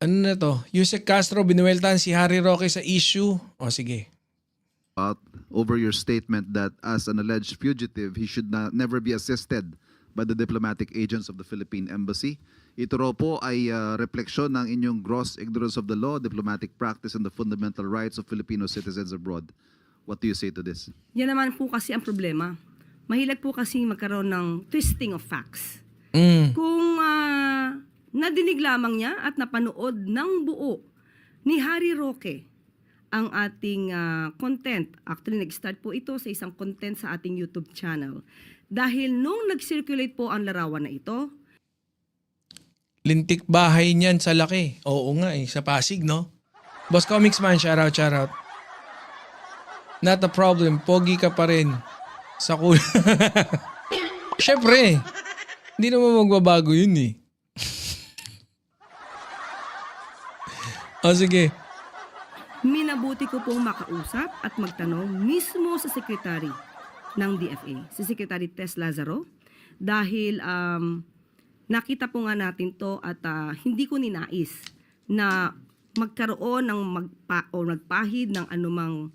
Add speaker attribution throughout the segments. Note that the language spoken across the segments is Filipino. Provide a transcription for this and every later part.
Speaker 1: Ano na to? Yusek Castro, binuweltahan si Harry Roque sa issue. O sige.
Speaker 2: Over your statement that as an alleged fugitive, he should never be assisted by the diplomatic agents of the Philippine Embassy. Ito raw po ay refleksyon ng inyong gross ignorance of the law, diplomatic practice, and the fundamental rights of Filipino citizens abroad. What do you say to this?
Speaker 3: Yan naman po kasi ang problema. Mahilig po kasi magkaroon ng twisting of facts. Kung nadinig lamang niya at napanood ng buo ni Harry Roque ang ating content. Actually, nag-start po ito sa isang content sa ating YouTube channel. Dahil nung nag-circulate po ang larawan na ito,
Speaker 1: Lintik bahay niyan sa laki. Oo nga sa Pasig, no? Boss Comics Man, shoutout, shoutout. Not a problem, pogi ka pa rin. Sa cool. Syempre, hindi naman magbabago yun eh. O sige.
Speaker 3: minabuti ko pong makausap at magtanong mismo sa sekretary ng DFA, si Secretary Tess Lazaro, dahil nakita po nga natin to at hindi ko ninais na magkaroon ng magpahid ng anumang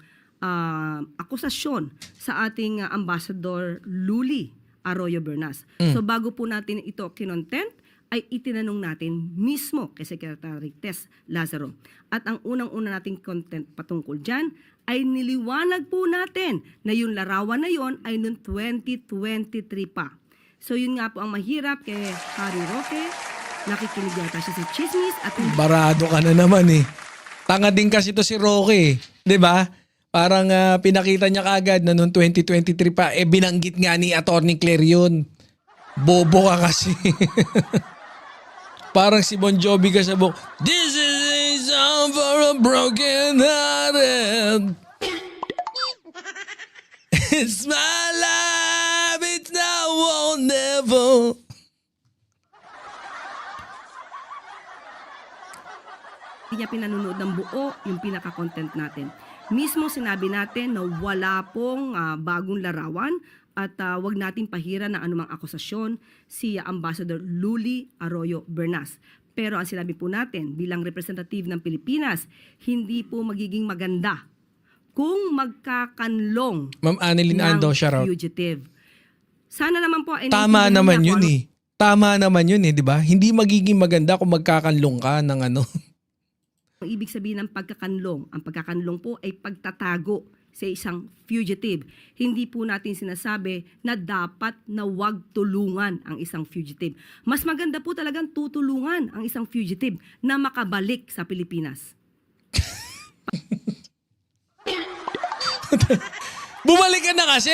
Speaker 3: akusasyon sa ating Ambassador Luli Arroyo Bernas. So bago po natin ito kinontent, ay itinanong natin mismo kay Secretary Tess Lazaro. At ang unang-una nating content patungkol dyan ay niliwanag po natin na yung larawan na yon ay noong 2023 pa. So yun nga po ang mahirap kay Harry Roque. Nakikinig yata siya sa chismis at
Speaker 1: Barado ka na naman eh. Tanga din kasi to si Roque, 'di ba? Parang pinakita niya kagad na noong 2023 pa, binanggit nga ni Atty. Claire yun. Bobo ka kasi. Parang si Bon Jovi ka sa book. This is a song for a broken hearted. It's my life, it's now or never.
Speaker 3: hindi niya pinanonood ng buo yung pinaka-content natin. Mismo sinabi natin na wala pong bagong larawan at wag nating pahira ng anumang akusasyon si Ambassador Luli Arroyo Bernas. Pero ang sinabi po natin bilang representative ng Pilipinas, hindi po magiging maganda kung magkakanlong
Speaker 1: Ma'am Annalyn Ando, shoutout.
Speaker 3: fugitive. Sana naman po ay
Speaker 1: Tama
Speaker 3: naiintindihan
Speaker 1: naman
Speaker 3: niya
Speaker 1: yun
Speaker 3: kung
Speaker 1: eh. Tama naman yun eh, di ba? Hindi magiging maganda kung magkakanlong ka ng ano.
Speaker 3: Ang ibig sabihin ng pagkakanlong, ang pagkakanlong po ay pagtatago sa isang fugitive. Hindi po natin sinasabi na dapat na wag tulungan ang isang fugitive. Mas maganda po talagang tutulungan ang isang fugitive na makabalik sa Pilipinas.
Speaker 1: Bumalik ka na kasi.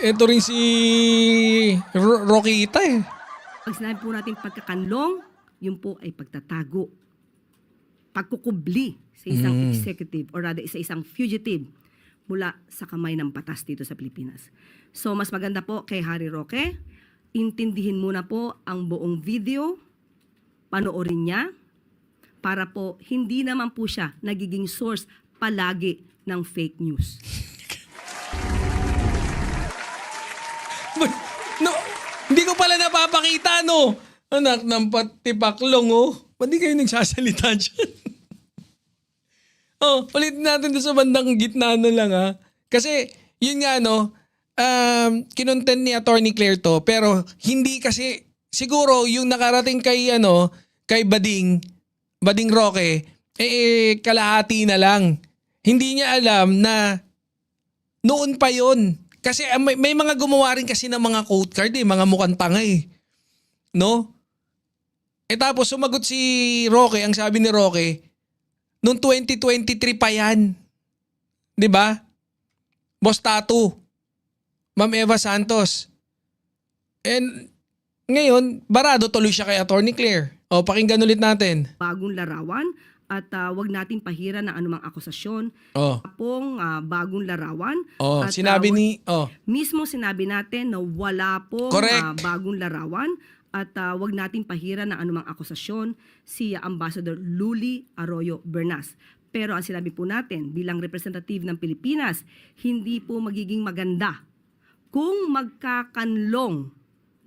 Speaker 1: Ito rin si Roquita eh.
Speaker 3: Pag sinabi po natin pagkakanlong, yun po ay pagtatago. Pagkukubli sa isang executive or rather sa isang fugitive mula sa kamay ng batas dito sa Pilipinas. So mas maganda po kay Harry Roque, intindihin muna po ang buong video, panoorin niya, para po hindi naman po siya nagiging source palagi ng fake news.
Speaker 1: No, hindi ko pala napapakita no. Anak ng patipaklong oh. Ba't di kayo nagsasalita dyan? Ulitin natin doon sa bandang gitna na lang ha. Kasi yun nga no, kinontent ni Atty. Claire to, pero hindi kasi siguro yung nakarating kay kay Bading Roque, kalahati na lang. Hindi niya alam na noon pa yon. Kasi may mga gumawa rin kasi ng mga quote card mga mukhang tanga eh. No? Tapos sumagot si Roque, ang sabi ni Roque, noong 2023 pa yan. 'Di ba? Boss Tattoo, Ma'am Eva Santos. And ngayon, barado tuloy siya kay Atty. Claire. Pakinggan ulit natin.
Speaker 3: Bagong larawan at wag nating pahira ng anumang akusasyon. Pong bagong larawan. At,
Speaker 1: Sinabi
Speaker 3: mismo sinabi natin na wala pong bagong larawan at wag nating pahira ng anumang akusasyon si Ambassador Luli Arroyo Bernas. Pero ang sinabi po natin bilang representative ng Pilipinas, hindi po magiging maganda kung magkakanlong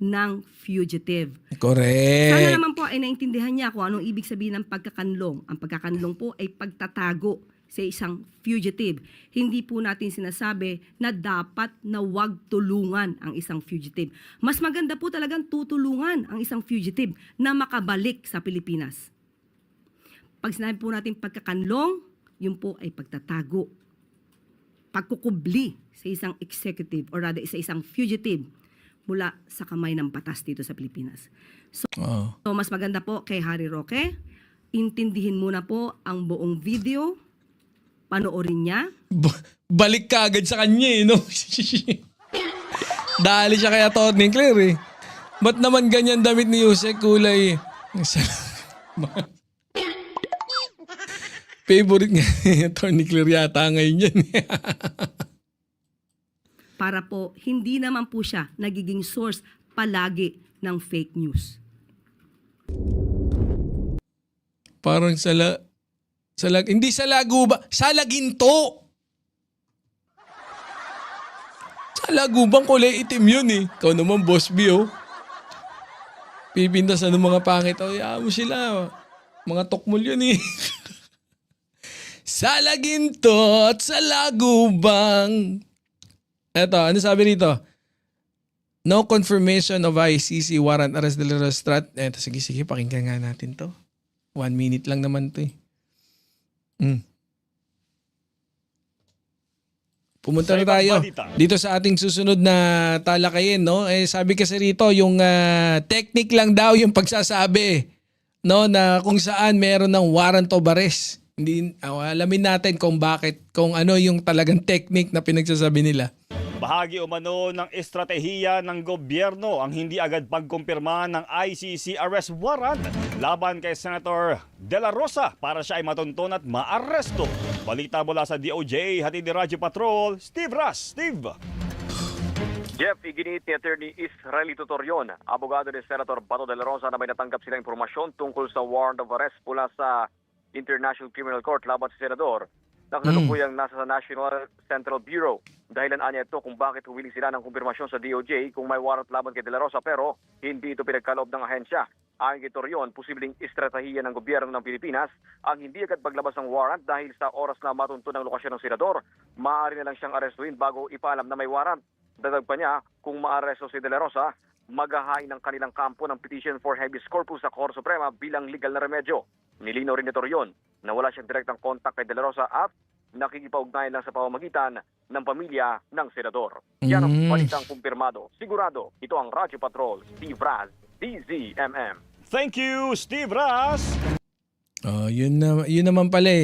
Speaker 3: ng fugitive.
Speaker 1: Correct.
Speaker 3: Sana naman po ay naintindihan niya kung anong ibig sabihin ng pagkakanlong. Ang pagkakanlong po ay pagtatago sa isang fugitive. Hindi po natin sinasabi na dapat na wag tulungan ang isang fugitive. Mas maganda po talagang tutulungan ang isang fugitive na makabalik sa Pilipinas. Pag sinabi po natin pagkakanlong, yun po ay pagtatago. Pagkukubli sa isang executive or rather sa isang fugitive mula sa kamay ng batas dito sa Pilipinas. So mas maganda po kay Harry Roque, intindihin muna po ang buong video, panoorin niya.
Speaker 1: Balik ka agad sa kanya eh, no? Dali siya kay Atty. Claire eh. Ba't naman ganyan damit ni Yusek kulay? Favorite nga ni Atty. Claire yata ngayon yan.
Speaker 3: Para po, hindi naman po siya nagiging source palagi ng fake news.
Speaker 1: Parang hindi sa Laguba, sa Laginto. Sa Lagubang kulay itim yun eh. Ikaw naman, Boss B, oh. Pipintasan ng mga pangit. O, mo sila. Mga tokmol yun eh. Sa Laginto at sa Lagubang. Eto, ano sabi rito? No confirmation of ICC warrant arrest de la Rostrat. Eto, sige, pakinggan nga natin to. 1 minute lang naman to eh. Pumunta na tayo dito sa ating susunod na talakayin, no? Eh, sabi kasi rito, yung technique lang daw yung pagsasabi, no? Na kung saan meron ng warrant of arrest. Hindi, alamin natin kung bakit, kung ano yung talagang technique na pinagsasabi nila.
Speaker 4: Bahagi umano ng estratehiya ng gobyerno ang hindi agad pagkumpirma ng ICC arrest warrant laban kay Senator De La Rosa para siya ay matunton at maaresto. Balita mula sa DOJ, hatid ni Radyo Patrol, Steve Ras. Steve!
Speaker 5: Jeff, iginit ni Attorney Israelito Torion, abogado ni Senator Bato De La Rosa na may natanggap silang impormasyon tungkol sa warrant of arrest mula sa International Criminal Court laban sa Senador na kasalukuyang nasa sa National Central Bureau. Dahilan anya ito kung bakit humiling sila ng kumpirmasyon sa DOJ kung may warrant laban kay De La Rosa pero hindi ito pinagkaloob ng ahensya. Ayon kay Torion, posibleng estratehiya ng gobyerno ng Pilipinas ang hindi agad paglabas ng warrant dahil sa oras na matunto ng lokasyon ng senador, maaari na lang siyang arestuin bago ipaalam na may warrant. Dadag pa niya, kung maaresto si De La Rosa, maghahain ng kanilang kampo ng petition for habeas corpus sa Korte Suprema bilang legal na remedyo. Nilinaw rin ni Torion na wala siyang direktang kontak kay De La Rosa at nakikipag-ugnayan lang sa pamamagitan ng pamilya ng senador. Yan ang balitang kumpirmado. Sigurado, ito ang Radyo Patrol, Steve Raz, DZMM.
Speaker 4: Thank you, Steve Ras!
Speaker 1: Yun naman pala eh.